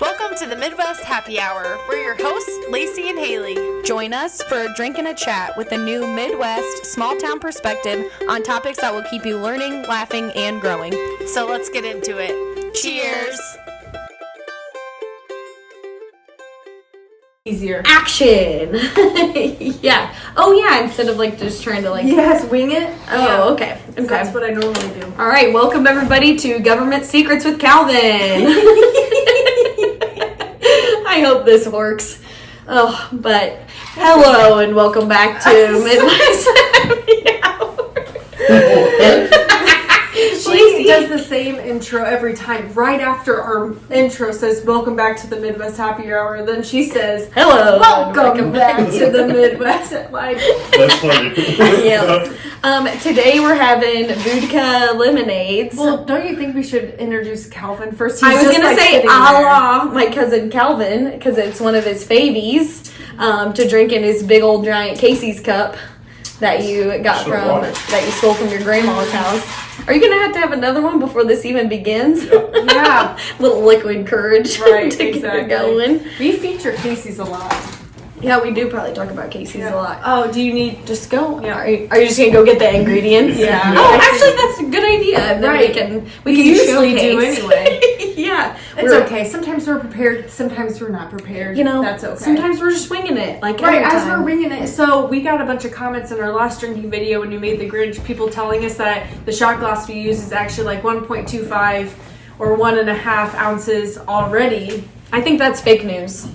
Welcome to the Midwest Happy Hour. We're your hosts, Lacey and Hayley. Join us for a drink and a chat with a new Midwest small town perspective on topics that will keep you learning, laughing, and growing. So let's get into it. Cheers! Easier. Action! Yeah. Oh, yeah, instead of like just trying to like... Yes, wing it. Oh, okay. Okay. That's what I normally do. All right, welcome everybody to Government Secrets with Calvin. I hope this works. Oh, but hello and welcome back to Midwest Happy Hour. She does the same intro every time. Right after our intro says, welcome back to the Midwest Happy Hour. Then she says, Hello. welcome back to the Midwest. Like, That's funny. Yeah. Today we're having vodka lemonades. well, don't you think we should introduce Calvin first? I was just, gonna like, say sitting a there. la my cousin Calvin, because it's one of his favies to drink in his big old giant Casey's cup that you got Sure, from water. that you stole from your grandma's house. Are you gonna have another one before this even begins? Yeah. Little liquid courage Right, to exactly. get going. We feature Casey's a lot. Yeah, we do probably talk about Casey's a lot. Oh, do you need... Just go. Yeah. Are you just gonna go get the ingredients? Yeah. Oh, actually, that's a good idea. Then Right. we can usually do showcase. anyway. Yeah, It's okay. Sometimes we're prepared. Sometimes we're not prepared. You know, that's okay. sometimes we're just winging it. Like Right, every as time. we're ringing it. So we got a bunch of comments in our last drinking video when we made the Grinch, people telling us that the shot glass we use is actually like 1.25 or 1.5 ounces already. I think that's fake news.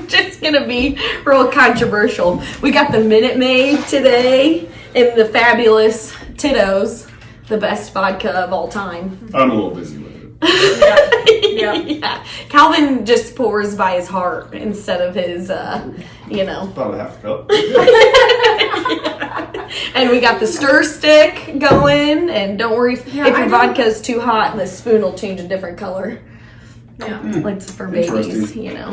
Just gonna be real controversial. We got the Minute Maid today and the fabulous Tito's, the best vodka of all time. I'm a little busy with it. Yeah. Calvin just pours by his heart instead of his, About a half a cup. And we got the stir stick going. And don't worry if Yeah, your I don't- vodka is too hot, the spoon will change a different color. Yeah. It's for babies, Interesting. you know.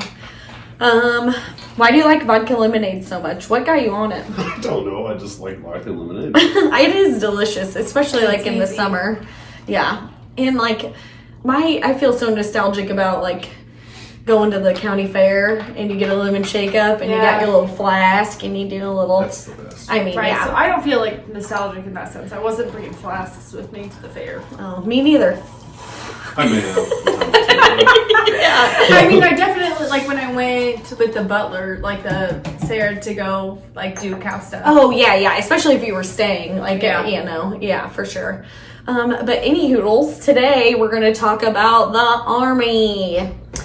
Why do you like vodka lemonade so much? What got you on it? I don't know. I just like vodka lemonade. It is delicious, especially like in the easy. summer. Yeah. And like I feel so nostalgic about like going to the county fair and you get a lemon shake up and you got Yeah. your little flask and you do a little That's the best. I mean, Right, yeah. so I don't feel like nostalgic in that sense. I wasn't bringing flasks with me to the fair. Oh, me neither. I may have. I mean, I definitely, like when I went with the butler, like the Sarah to go, like do cow stuff. Oh yeah, especially if you were staying, like Yeah. for sure. But any hoodles, today we're going to talk about the Army.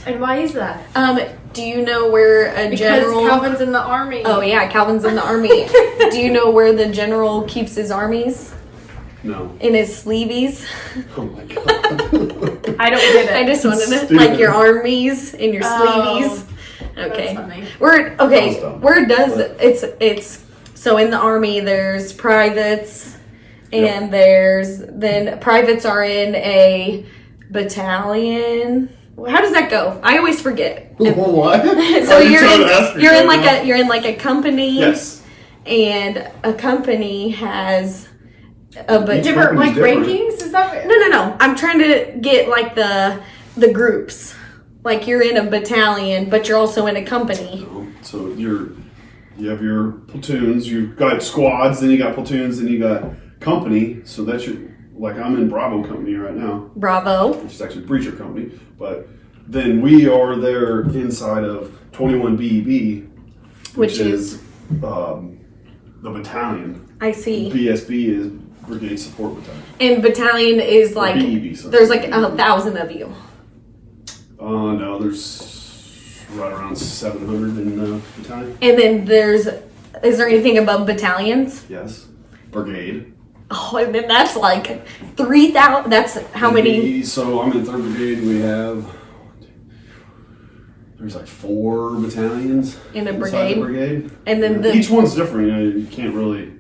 And why is that? Do you know where a Because general? Calvin's in the army. Oh yeah, Calvin's in the Army. Do you know where the general keeps his armies? No. In his sleeveys. Oh my god. I don't get it. I just wanted to Stupid. like your armies in your Oh, sleeveys. Okay. That's funny. That was dumb. Where does But- it's so in the Army there's privates and then privates are in a battalion. How does that go? I always forget. What? So Are you you're trying to ask me in right like now? you're in like a company. Yes. And a company has a Different, like Company's different. rankings? Is that what? No. I'm trying to get like the groups. Like you're in a battalion, but you're also in a company. So you have your platoons. You've got squads. Then you got platoons. Then you got company. So that's your like I'm in Bravo company right now, Bravo. which is actually Breacher company. But then we are there inside of 21 BEB, Which is the battalion. I see. BSB is Brigade Support Battalion. And battalion is like BEB, sorry. there's like 1,000 of you. No, there's right around 700 in the battalion. And then is there anything above battalions? Yes. Brigade. Oh, and then that's like 3,000. That's how many? So I'm in 3rd Brigade. We have there's like 4 battalions In a inside brigade? the brigade. And then Yeah. Each one's different. You can't really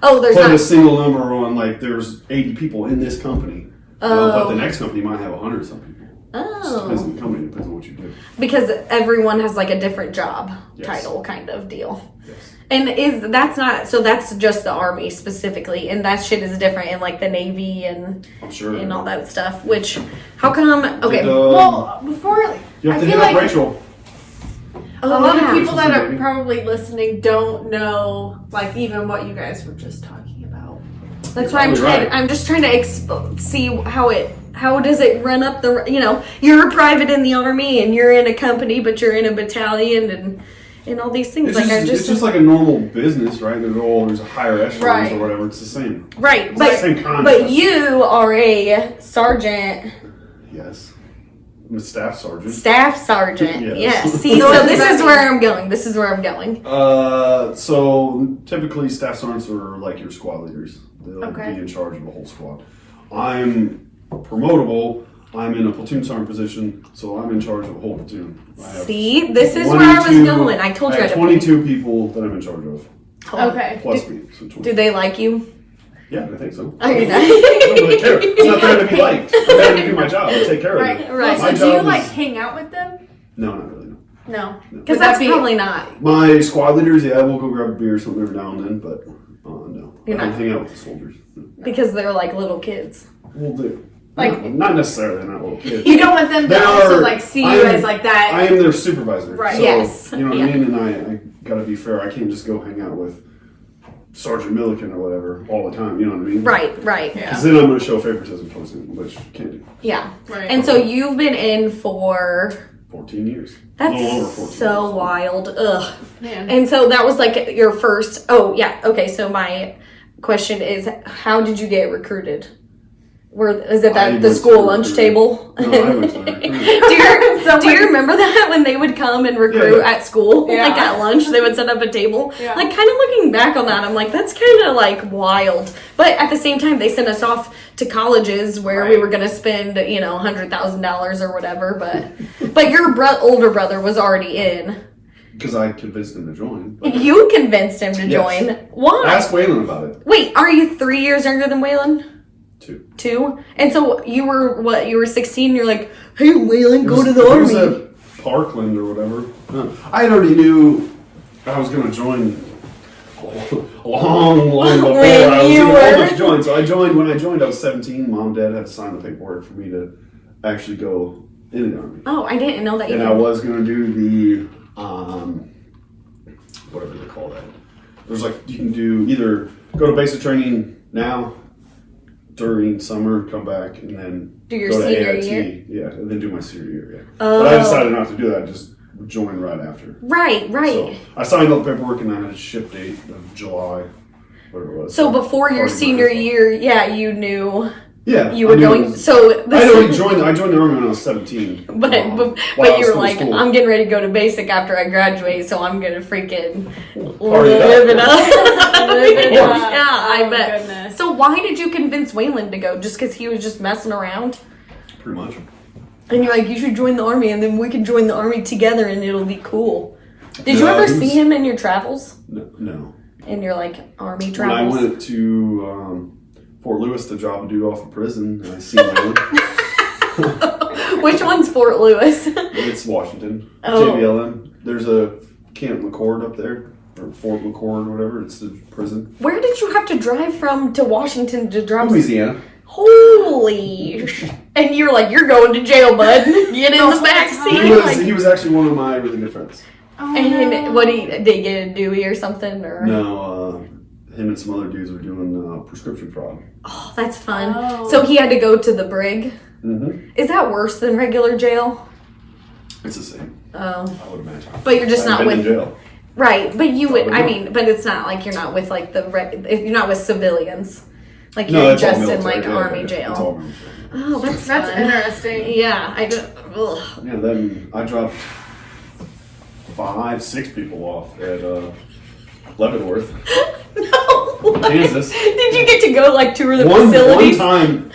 there's put a not. single number on like there's 80 people in this company. Oh. But the next company might have 100 some people. Oh. Depends on the company, depends on what you do. Because everyone has like a different job Yes. title kind of deal. Yes. And that's just the Army specifically, and that shit is different in like the Navy and I'm sure. and all that stuff. Which, how come? Okay, Well, before you have I to feel hit up like Rachel. a lot yeah. of people that are Dating. probably listening don't know like even what you guys were just talking about. That's why I'm You're trying. right. I'm just trying to see how does it run up the. You're a private in the Army and you're in a company, but you're in a battalion and all these things. It's just like a normal business, right? There's a higher echelons Right. or whatever. It's the same. right, It's but the same concept. but you are a sergeant. Yes. I'm a staff sergeant. Staff sergeant. Yes. Yes. See, so this is where I'm going. This is where I'm going. So typically staff sergeants are like your squad leaders. They'll Okay. be in charge of the whole squad. I'm promotable. I'm in a platoon sergeant position, so I'm in charge of a whole platoon. I have See, this is where I was 22 going. I told you I have had 22 people that I'm in charge of, Okay. plus me. So 20. Do they like you? Yeah, I think so. Are you I don't really care. I'm not there to be liked. I'm there to do my job and take care of Right. it. Right. So My do you job like is- hang out with them? No, not really. No. No. Because that's probably not. My squad leaders, yeah, we'll go grab a beer or something every now and then, but no. You're I don't not- hang out with the soldiers. No. Because they're like little kids. We'll do. Like- No, not necessarily, they're not little kids. You don't want them to They also are- like see you I'm- as like that. I am their supervisor. Right. So, Yes. You know what Yeah. I mean? And I gotta be fair. I can't just go hang out with Sergeant Milliken or whatever all the time. You know what I mean? Right. Yeah. Because then I'm going to show favoritism towards him, which you can't do. Yeah. Right. And so you've been in for 14 years. that's a little over 14 so years. wild. Ugh. Man. And so that was like your first. Oh yeah. Okay. So my question is, how did you get recruited? Is it I that the went school to lunch recruit. table? No, I went to recruit. Do you remember that when they would come and recruit Yeah. at school, Yeah. like at lunch, they would set up a table? Yeah. Like, kind of looking back on that, I'm like, that's kind of like wild. But at the same time, they sent us off to colleges where we Right. were going to spend, $100,000 or whatever. But your older brother was already in. Because I convinced him to join. But You convinced him to Yes. join. Why? ask Waylon about it. Wait, are you 3 years younger than Waylon? 2. 2? And so you were 16? You're like, hey, Waylon, go to the It was army. at Parkland or whatever. No, I already knew I was going to join a long before When I was you even were- old enough to join. So when I joined, I was 17. Mom and Dad had to sign the paperwork for me to actually go in the Army. Oh, I didn't know that you And I was going to do the, whatever they call that. There's you can do either go to basic training now, during summer, come back, and then Do your go to senior AIT. year? Yeah, and then do my senior year, yeah. Oh. But I decided not to do that, just join right after. Right. So I signed all the paperwork and I had a ship date of July, whatever it was. So before your Part of my senior result. year, yeah, you knew yeah, you were I knew it going. was- So I already joined. I joined the Army when I was 17. but while I but was you were still in like, school. I'm getting ready to go to basic after I graduate, so I'm gonna freaking Party it up. live it up. Live it Of course. up. Yeah, I Oh, bet. goodness. So why did you convince Waylon to go? Just because he was just messing around? Pretty much. And you're like, you should join the army, and then we can join the army together, and it'll be cool. Did you No, ever he see was- him in your travels? No. In your like army When I travels? went to Fort Lewis to drop a dude off of prison, and I seen him. Which one's Fort Lewis? It's Washington. Oh. JBLM. There's a Camp McCord up there, or Fort McCord, whatever. It's the prison. Where did you have to drive from to Washington to drop? Louisiana. Holy! And you're like, you're going to jail, bud. Get in the back seat. He was actually one of my really good friends. Oh, And no. what did he get a Dewey or something? Or No, him and some other dudes were doing prescription fraud. oh, that's fun. Oh. So he had to go to the brig. Mm-hmm. Is that worse than regular jail? It's the same, Oh, I would imagine. but you're just I've not been in with jail. right. But you would. I Probably mean, but it's not like you're not with like you're not with civilians. Like No, you're it's all just in military, like yeah, army yeah, jail. It's all military. Oh, that's That's fun. interesting. Yeah, I just. Ugh. Yeah, then I dropped 5-6 people off at Leavenworth, No. Kansas. Did you get to go like tour the One facilities? time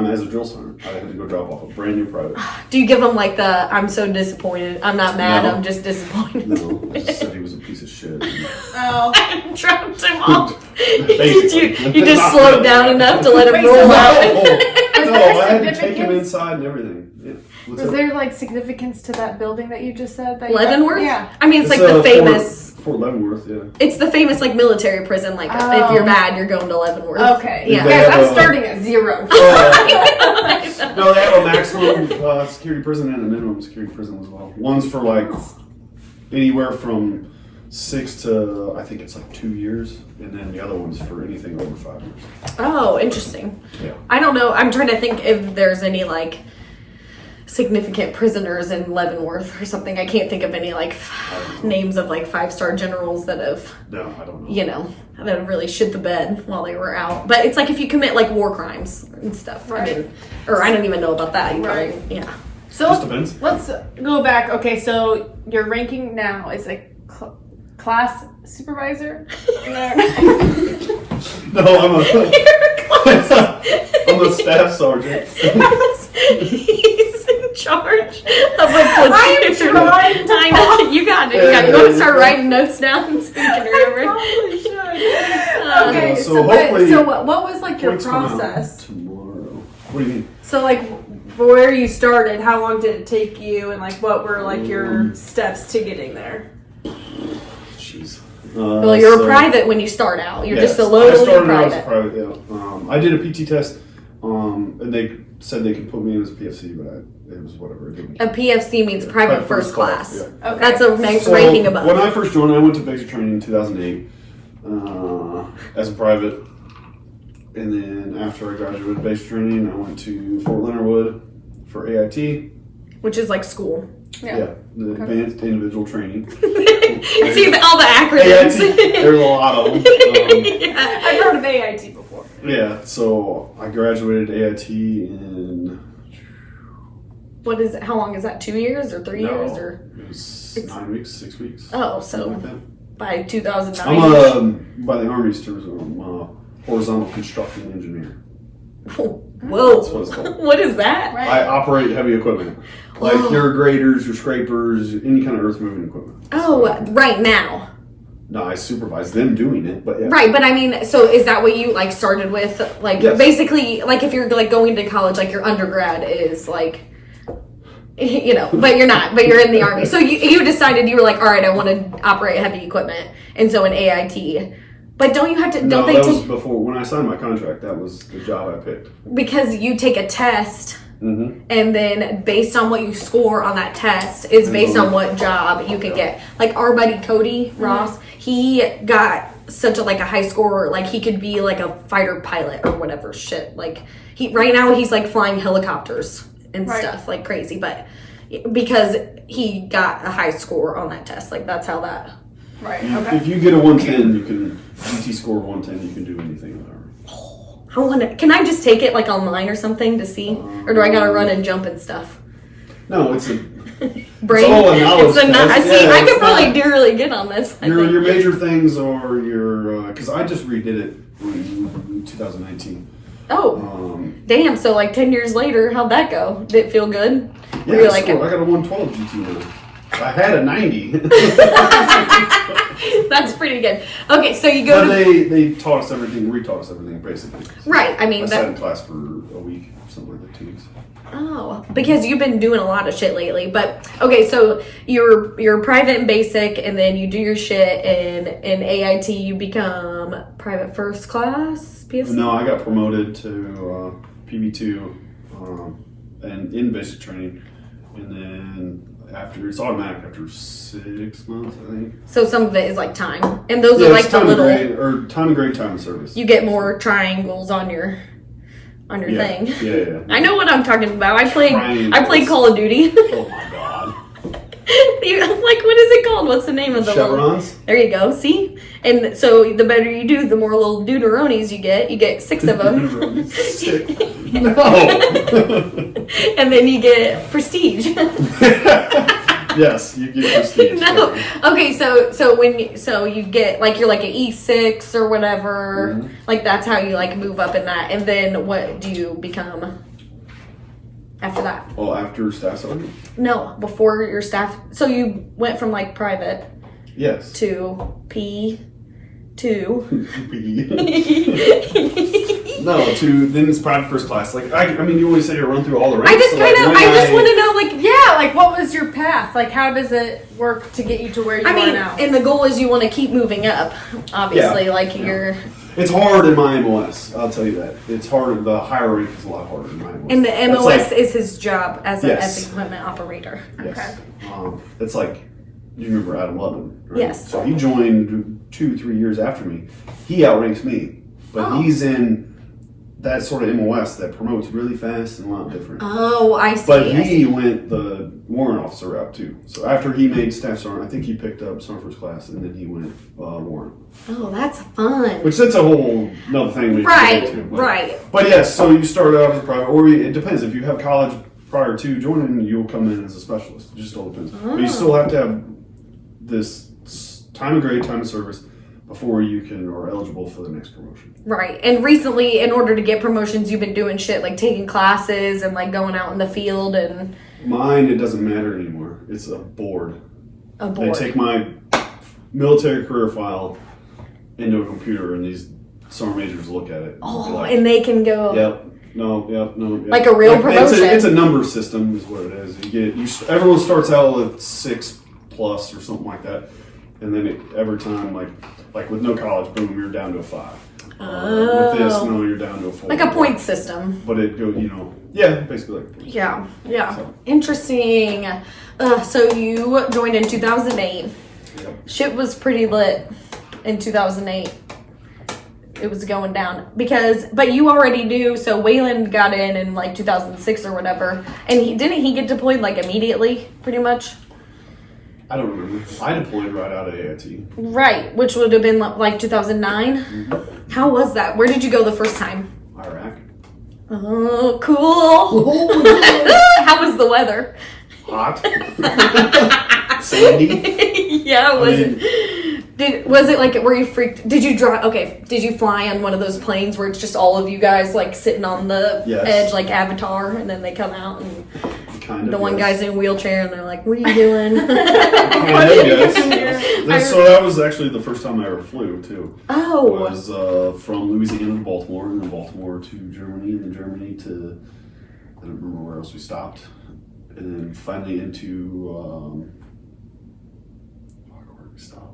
as a drill sergeant, I had to go drop off a brand new private. Do you give them like the I'm so disappointed? I'm not mad. No. I'm just disappointed. No, I just said he was a piece of shit. Oh. I dropped him off. Basically. you just slowed down enough to let him roll out. Was I had to take him inside and everything. Yeah. What's Was up? there like significance to that building that you just said? That Leavenworth? Yeah. I mean, it's like the famous. Fort Leavenworth, yeah. It's the famous like military prison. Like if you're bad, you're going to Leavenworth. Okay. Yeah. Guys, I'm starting at 0. No, they have a maximum security prison and a minimum security prison as well. One's for like anywhere from 6 to I think it's like 2 years, and then the other one's for anything over 5 years. Oh, interesting. Yeah. I don't know. I'm trying to think if there's any like significant prisoners in Leavenworth or something. I can't think of any like names of like 5-star generals that have, No, I don't know. you know, that have really shit the bed while they were out. But it's like if you commit like war crimes and stuff. Right. I mean, or I don't even know about that. You Right. probably, yeah. So Just depends. let's go back. Okay, so your ranking now is like class supervisor. No, I'm a staff sergeant. He's in charge of a platoon. I am trying to I know. You got it. You got it. You want to start writing notes down so you can remember? Probably should. Okay, so so hopefully what was like your points come out process? tomorrow. What do you mean? So like where you started, how long did it take you, and like what were like your steps to getting there? Jeez. Well, you're a private when you start out. You're just a I lowly started out as a private. private, yeah. I did a PT test, and they said they could put me in as a PFC, but it was whatever. It didn't. A PFC means private first class. Yeah. Okay. That's a So, ranking above. when I first joined, I went to basic training in 2008 as a private. And then after I graduated basic training, I went to Fort Leonard Wood for AIT. Which is like school. Yeah, the Advanced Individual Training. See all the acronyms. AIT, there's a lot of them. I've heard of AIT before. Yeah, so I graduated AIT in... What is it? How long is that? 2 years or 3 years or? It was 9 weeks, 6 weeks. Oh, something like so that. by 2009. I'm by the Army's terms, I'm a horizontal construction engineer. Whoa. That's what it's called. What is that? Right. I operate heavy equipment. Like Oh. your graders, your scrapers, any kind of earth moving equipment. Oh, right now. No, I supervise them doing it, but yeah. Right, but I mean, so is that what you like started with? Like Yes. basically, like if you're like going to college, like your undergrad is like, you know, but you're not, but you're in the Army. So you decided you were like, all right, I want to operate heavy equipment, and so in AIT. But don't you have to? No, Don't they that was take before when I signed my contract. That was the job I picked. because you take a test, Mm-hmm. and then based on what you score on that test is based on what job you can get. Like our buddy Cody Ross, he got such a like a high score, like he could be like a fighter pilot or whatever shit. Like he right now he's like flying helicopters and Right. stuff like crazy, but because he got a high score on that test, like that's how that. Right. Okay. If you get a 110, you can GT score 110. You can do anything with it. I want to. Can I just take it like online or something to see, or do I gotta run and jump and stuff? No, it's a Brain. all a knowledge It's a test. I see. Yeah, I it's could probably not- do really good on this. I your think. your major things or your because I just redid it in 2019. Oh, damn. So like 10 years later, how'd that go? Did it feel good? Yeah, You're I like, got a 112 GT now. I had a 90. that's pretty good. Okay, so you But go to they taught us everything, retaught us everything basically. So right. I I mean sat that. in class for a week, something like that, 2 weeks. Oh, because you've been doing a lot of shit lately. But okay, so you're private and basic, and then you do your shit, and in AIT you become private first class PFC. No, I got promoted to PV2 and in basic training, and then after it's automatic after 6 months, I think. So some of it is like time, and those are like it's the time little. of grade, or time of grade, time of service. You get more triangles on your yeah. thing. Yeah. I know what I'm talking about. I played Triangles. Call of Duty. Oh my god. Like what is it called? What's the name of the little? Chevrons? There you go. See, and so the better you do, the more little deuteronis you get. You get 6 of them, Sick. No. and then you get prestige. Yes, you get prestige. No, okay. So when you get like you're like an E6 or whatever. Mhm. Like that's how you like move up in that, and then what do you become after that? Well, after staff sergeant? No, before your staff. So you went from like private Yes. to P2. then it's private first class. Like, I mean, you always say to run through all the ranks. I just so, kind of, like, I just want to know, like, yeah, like, what was your path? Like, how does it work to get you to where you are now? And the goal is you want to keep moving up, obviously. You're. It's hard in my MOS. I'll tell you that. It's hard. The higher rank is a lot harder in my MOS. And the MOS is his job as an Yes. equipment operator. Yes. Okay. It's like, you remember Adam Lutman, right? Yes. So he joined 2-3 years after me. He outranks me, but he's in that sort of MOS that promotes really fast and a lot different. Oh, I see. But he went the warrant officer route too. So after he made staff sergeant, I think he picked up sergeant first class, and then he went warrant. Oh, that's fun. Which that's a whole another thing we can get into. Right. But yes, so you start out as a private, or it depends. If you have college prior to joining, you'll come in as a specialist. It just all depends. But you still have to have this time of grade, time of service before you are eligible for the next promotion. Right. And recently, in order to get promotions, you've been doing shit like taking classes and like going out in the field and. Mine, it doesn't matter anymore. It's a board. A board. They take my military career file into a computer, and these sergeant majors look at it. Oh, and they can go. Yep. No. Yep. Like a real promotion. It's a number system, is what it is. Everyone starts out with 6+ or something like that, and then every time, like with no college, boom, you're down to a 5. With this, no, you're down to a 4. Like a point system. But it goes, basically. Yeah. So. Interesting. So you joined in 2008. Yep. Shit was pretty lit in 2008. It was going down but you already knew. So Waylon got in like 2006 or whatever, and didn't he get deployed like immediately, pretty much? I don't remember. I deployed right out of AIT. Right, which would have been like 2009. Mm-hmm. How was that? Where did you go the first time? Iraq. Oh, cool. How was the weather? Hot. Sandy. Yeah, was it? Was it like were you freaked? Did you drive? Okay, did you fly on one of those planes where it's just all of you guys like sitting on the edge like Avatar, and then they come out and the one guy's in a wheelchair and they're like, "What are you doing?" So that was actually the first time I ever flew too. Oh, it was from Louisiana to Baltimore, and then Baltimore to Germany, and then Germany to I don't remember where else we stopped, and then finally into where did we stop?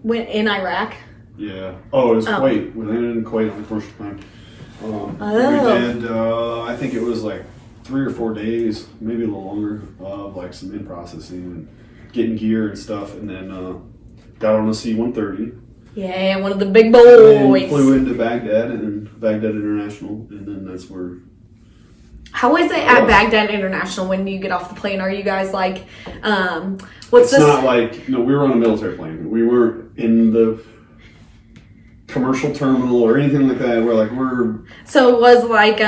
Went in Iraq. Yeah. Oh, it was Kuwait. We landed in Kuwait on the commercial plane. We did. I think it was like 3 or 4 days, maybe a little longer, of like some in processing and getting gear and stuff, and then got on a C-130. Yeah, one of the big boys. And then flew into Baghdad and Baghdad International, and then that's where. How is it at Baghdad International when you get off the plane? Are you guys like, it's not like, no, we were on a military plane. We weren't in the commercial terminal or anything like that. So it was like,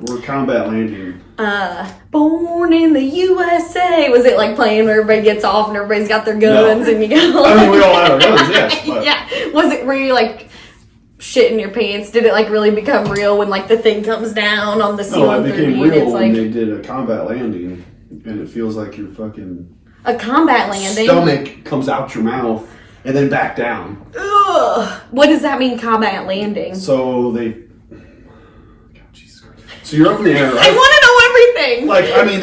we're combat landing. Born in the USA. Was it like playing where everybody gets off and everybody's got their guns and you go? I mean, we all had our guns, yes. But. Yeah. Were you like shit in your pants? Did it like really become real when like the thing comes down on the C-130? No, it became real when they did a combat landing, and it feels like you're fucking. A combat landing? Stomach comes out your mouth and then back down. Ugh. What does that mean, combat landing? So they. God, Jesus Christ. So you're up in the air, right? I want to know everything! Like, I mean,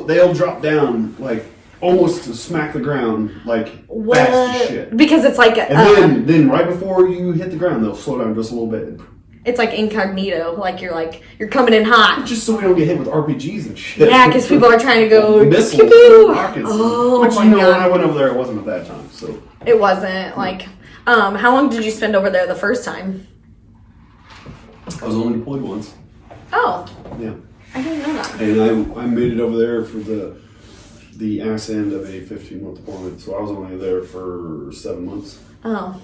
they'll drop down, like, almost to smack the ground, like, fast as shit. Because it's like... And then right before you hit the ground, they'll slow down just a little bit. It's like incognito, like you're coming in hot. Just so we don't get hit with RPGs and shit. Yeah, because people are trying to go... Missiles pew-pew. and rockets. Oh, Which, when I went over there, it wasn't at that time, so... It wasn't, like... how long did you spend over there the first time? I was only deployed once. Oh. Yeah. I didn't know that. And I made it over there for the ass end of a 15-month deployment, so I was only there for 7 months. Oh,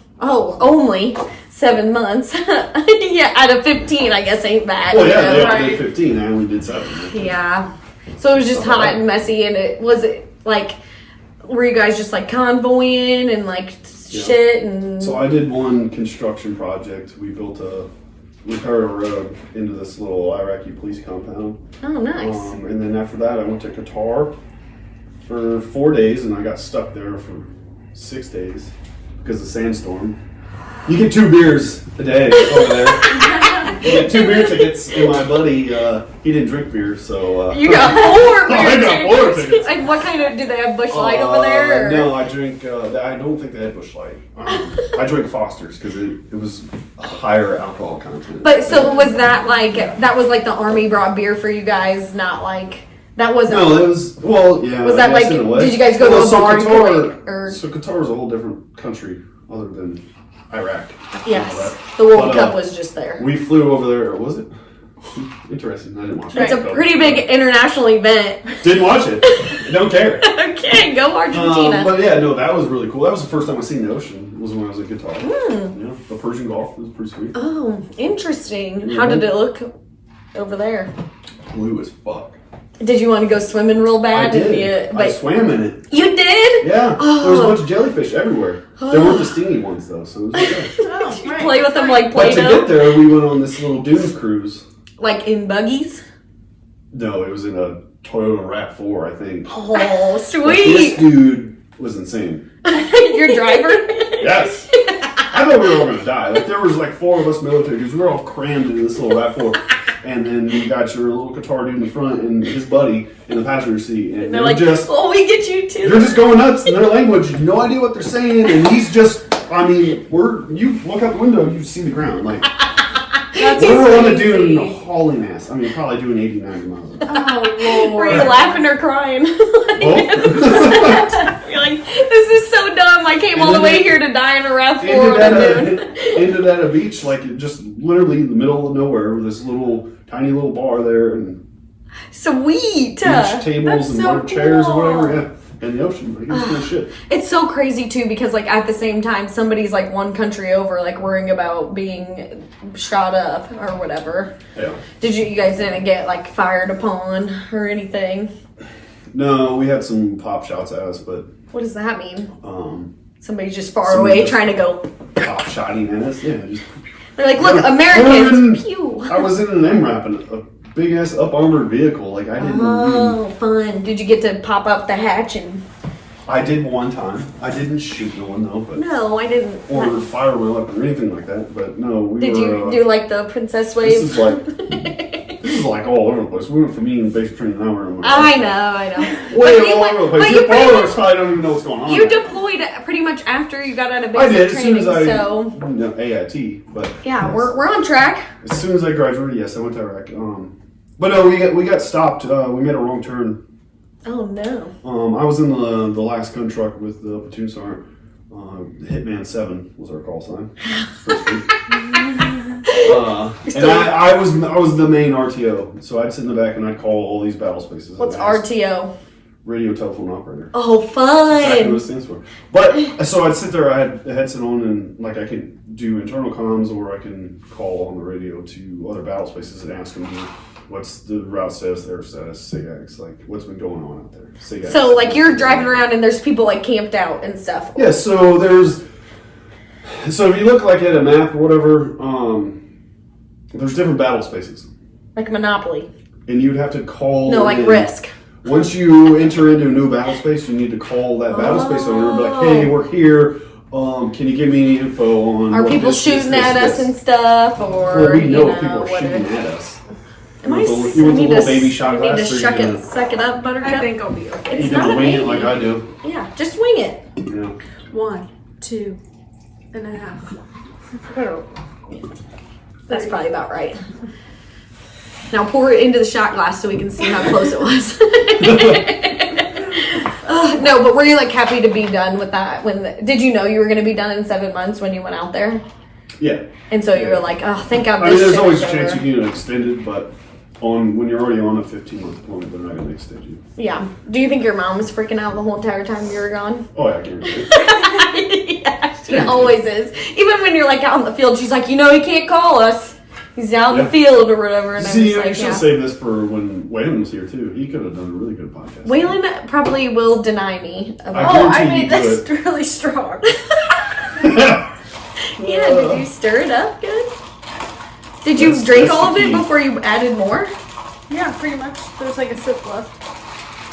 only 7 months. Yeah, out of 15, I guess ain't bad. Well, yeah, I did 15. I only did 7. Yeah. So it was just hot and messy, and was it like, were you guys just like convoying and like shit? And so I did one construction project. We repaired a road into this little Iraqi police compound. Oh, nice. And then after that, I went to Qatar for 4 days, and I got stuck there for 6 days because of sandstorm. You get 2 beers a day over there. get 2 beer tickets, and my buddy, he didn't drink beer, so. You got 4 beer I got 4 tickets. And what kind of, do they have Busch Light over there? Or? No, I drink, I don't think they had Busch Light. I drink Foster's because it was a higher alcohol content. But so was that like, that was like the Army brought beer for you guys, not like, that wasn't. No, it was, well, yeah. Was that like, did you guys go to a bar in Kuwait? Or? So Qatar is a whole different country other than Iraq. Yes, the World Cup was just there. We flew over there, was it? Interesting, I didn't watch it. It's a pretty big international event. Didn't watch it. I don't care. Okay, go Argentina. But yeah, no, that was really cool. That was the first time I seen the ocean, was when I was at Qatar. Yeah, the Persian Gulf was pretty sweet. Oh, interesting. How did it look over there? Blue as fuck. Did you want to go swimming real bad? I did. I swam in it. You did? Yeah. There was a bunch of jellyfish everywhere. They weren't the stingy ones though, so it was okay. Did you play with them like But to Play-Doh? get there, we went on this little dune cruise. Like in buggies? No, it was in a Toyota RAV4, I think. Oh, But this sweet. dude was insane. Your driver? Yes. I thought we were all gonna die. Like there was like 4 of us military dudes. We were all crammed into this little RAV4. And then you got your little Qatar dude in the front and his buddy in the passenger seat. And They're like, oh, we get you too. they're just going nuts in their language. No idea what they're saying. And he's just, I mean, you look out the window and you see the ground. Like, we're on a dune hauling ass. I mean, probably doing 80, 90 miles an hour. Oh, Lord. Were you laughing or crying? Both. You're like, this is so dumb. I came all the way here to die in a RAV4 on a dune. Ended at a beach, like just literally in the middle of nowhere with this little, tiny little bar there and Sweet. beach tables and so bar chairs cool. or whatever. Yeah. And the ocean. Like, it was cool shit. It's so crazy too because like at the same time somebody's like one country over like worrying about being shot up or whatever. Yeah. Did you guys didn't get like fired upon or anything? No, we had some pop shots at us, but What does that mean? Somebody's just far Somebody away just- trying to go. pop shotting at us. Yeah, just They're like, look, Yeah. Americans. Pew. I was in an MRAP in a big ass up armored vehicle. Like I didn't. Oh, fun. Did you get to pop up the hatch and? I did one time. I didn't shoot no one though, but No, I didn't. or fire my weapon or anything like that. But no, we Did were. you do like the princess wave? This is like this is like all over the place. We went from eating basic training an hour. And I know. Way But you all went- over the but place. you Your pretty followers probably don't even know what's going on. You deployed pretty much after you got out of I basic did as soon training, as I so no, AIT, but yeah, yes. we're on track. As soon as I graduated, yes, I went to Iraq. But no, we got stopped. We made a wrong turn. Oh no. I was in the last gun truck with the platoon sergeant. Hitman 7 was our call sign. And I was the main RTO, so I'd sit in the back and I'd call all these battle spaces. What's and ask- RTO? Radio telephone operator. Oh, Exactly what it fun. stands for. But so I'd sit there, I had a headset on, and like I could do internal comms, or I can call on the radio to other battle spaces and ask them, what's the route status, their status, SIGAX, like what's been going on out there. SIGAX. So like you're driving around and there's people like camped out and stuff. Yeah, so if you look like at a map or whatever, there's different battle spaces, Like Monopoly. and you'd have to call. No, like in. Risk. Once you enter into a new battle space, you need to call that battle space owner and be like, "Hey, we're here. Can you give me any info on?" Are what people this, shooting this, at this, us this?" and stuff, or Well, we know you if people are what shooting it- at us. Am I? You want the I need little to, baby shot I need to glass, or you suck gonna- it, suck it up, Buttercup. I think I'll be okay. It's You not can a wing it baby. like I do. Yeah, just wing it. Yeah. 1, 2 and a half. That's probably about right. Now pour it into the shot glass so we can see how close it was. No, but were you like happy to be done with that? Did you know you were going to be done in 7 months when you went out there? Yeah. And so you were like, oh, thank God. I This mean, there's shit always is a chance over. you can get it extended, but when you're already on a 15-month deployment, they're not going to extend you. Yeah. Do you think your mom was freaking out the whole entire time you were gone? Oh, yeah, I guarantee it. Yeah, she always is. Even when you're like out in the field, she's like, you know, he can't call us. He's out in the field or whatever. And See, I'm I just should like, save this for when Waylon was here, too. He could have done a really good podcast. Waylon probably will deny me. I Oh, I guarantee made you this really strong. Yeah, did you stir it up good? Did you That's- drink that's all of the it key. before you added more? Yeah, pretty much. There's like a sip left.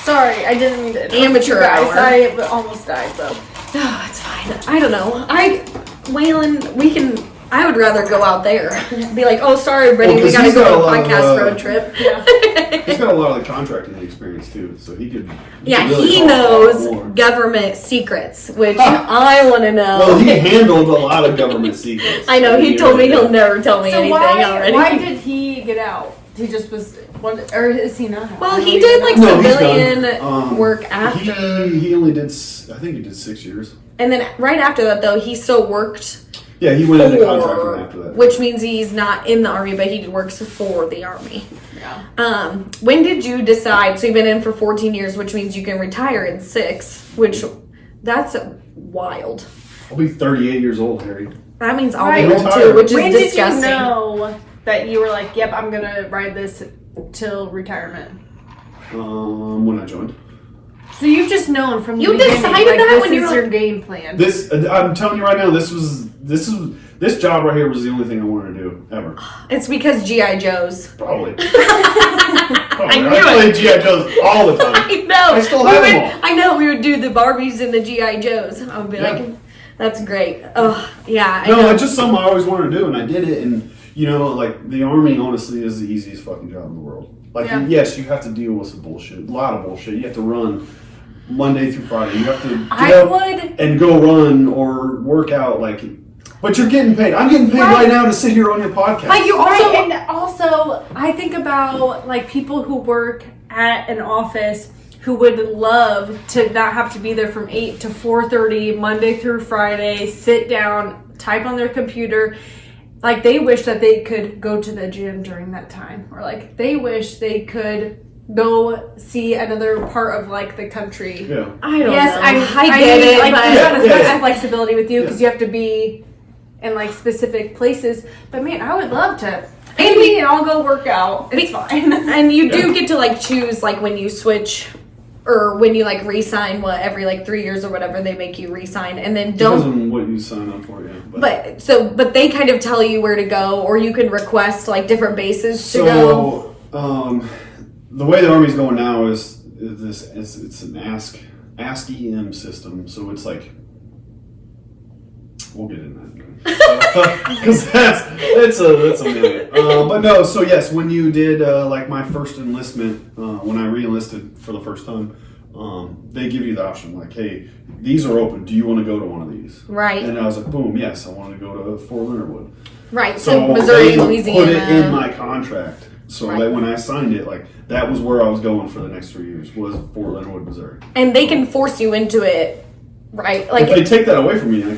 Sorry, I didn't mean to interrupt Amateur you guys. hour. I almost died though. Oh, it's fine. I don't know. Waylon, we can I would rather go out there. Be like, oh, sorry, Brittany, Well, we 'cause gotta he's go got on a a lot of, podcast road trip. He's got a lot of the contracting experience too, so he could. Yeah, really he talk a lot knows more. government secrets, which I want to know. Well, he handled a lot of government secrets. I know, he told me he'll never tell me So anything already. why did he get out? He just was, or is he not? Well, I he don't did even like know. No, he's civilian done. work after. He only did. I think he did 6 years. And then right after that, though, he still worked Yeah, he went into contracting after that. which means he's not in the Army, but he works for the Army. Yeah. When did you decide? So you've been in for 14 years, which means you can retire in 6, which that's wild. I'll be 38 years old, Harry. That means I'll Right. be old too, which is When disgusting. did you know that you were like, yep, I'm gonna ride this till retirement? When I joined. So you've just known from the You beginning, decided like, that this when you is were your like- game plan. This, I'm telling you right now, this job right here was the only thing I wanted to do ever. It's because G.I. Joes. Probably. I knew I played G.I. Joes all the time. I know. I still We have would- them all. I know. We would do the Barbies and the G.I. Joes. I would be Yeah. like, that's great. Oh, yeah. I No, know. it's just something I always wanted to do, and I did it. And you know, like the Army, honestly, is the easiest fucking job in the world. Like, Yeah. yes, you have to deal with some bullshit, a lot of bullshit. You have to run Monday through Friday. You have to get I up would. and go run or work out, like. But you're getting paid. I'm getting paid right now to sit here on your podcast. But you also. Right, and also, I think about like people who work at an office who would love to not have to be there from 8 to 4:30 Monday through Friday, sit down, type on their computer. Like they wish that they could go to the gym during that time, or like they wish they could go see another part of like the country. Yeah. I don't Yes, know. I get mean, it, like, but there's not as Yeah, much yeah. flexibility with you because Yeah. you have to be in like specific places. But man, I would love to. Pay me and I'll go work out. It's fine. and you do get to like choose like when you switch or when you like re-sign every like 3 years or whatever they make you re-sign and then Depends don't on what you sign up for, yeah. but they kind of tell you where to go or you can request like different bases to go. So, the way the Army's going now is it's an ask EM system. So it's like, we'll get into that because that's a minute. But no, so yes, when you did like my first enlistment, when I re-enlisted for the first time, they give you the option like, hey, these are open. Do you want to go to one of these? Right. And I was like, boom, yes, I want to go to Fort Leonard Wood. Right. So Missouri, they Louisiana. put it in my contract, so Right. that when I signed it, like that was where I was going for the next 3 years was Fort Leonard Wood, Missouri. and they can force you into it, right? Like If they take that away from me, I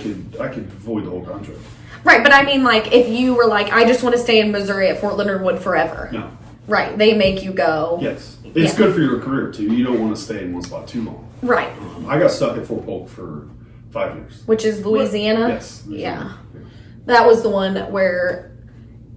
could void the whole contract. right, but I mean like if you were like I just want to stay in Missouri at Fort Leonard Wood forever. No. Right. They make you go. Yes. It's Yeah. good for your career too. You don't want to stay in one spot too long. Right. I got stuck at Fort Polk for 5 years. Which is Louisiana. Yes. Yeah. That was the one where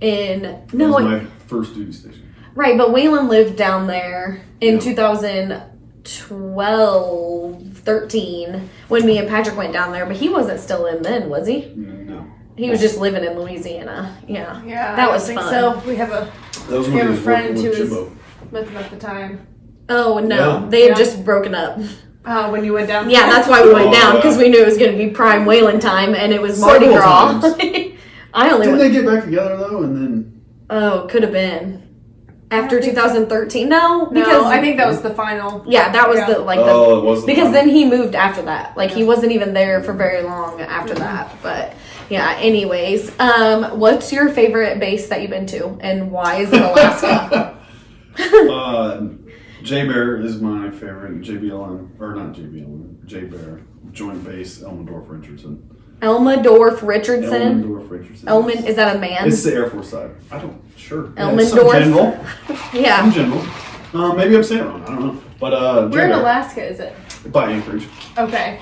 That was my first duty station. right, but Waylon lived down there in Yeah. 2012, 13 when me and Patrick went down there, but he wasn't still in then, was he? No. He was just living in Louisiana. Yeah. Yeah, That I was think fun. so. We have a That was We when have he a was friend working with who was- Jimbo. with him at the time. Oh no, Yeah. they had Yeah. just broken up. When you went down. Yeah, that's why we went Oh, down yeah. because we knew it was going to be prime Waylon time, and it was Mardi Several Gras. times. I only Didn't went. they get back together though? And then Oh, could have been after think so. 2013. No, No, because I think that was the final. yeah, that was Yeah. the like the oh, it was because then he moved after that. Like he wasn't even there for very long after that. But yeah. Anyways, what's your favorite base that you've been to, and why is it Alaska? J Bear is my favorite. JBLM or not JBLM? J Bear Joint Base Elmendorf Richardson. Elmendorf Richardson. Elmendorf Richardson. Elman is that a man? It's the Air Force side. I don't. Sure. Elmendorf. Some general. Yeah. Some general. Maybe I'm saying it wrong. I don't know. But J Where in Bear Alaska is it? by Anchorage, Okay.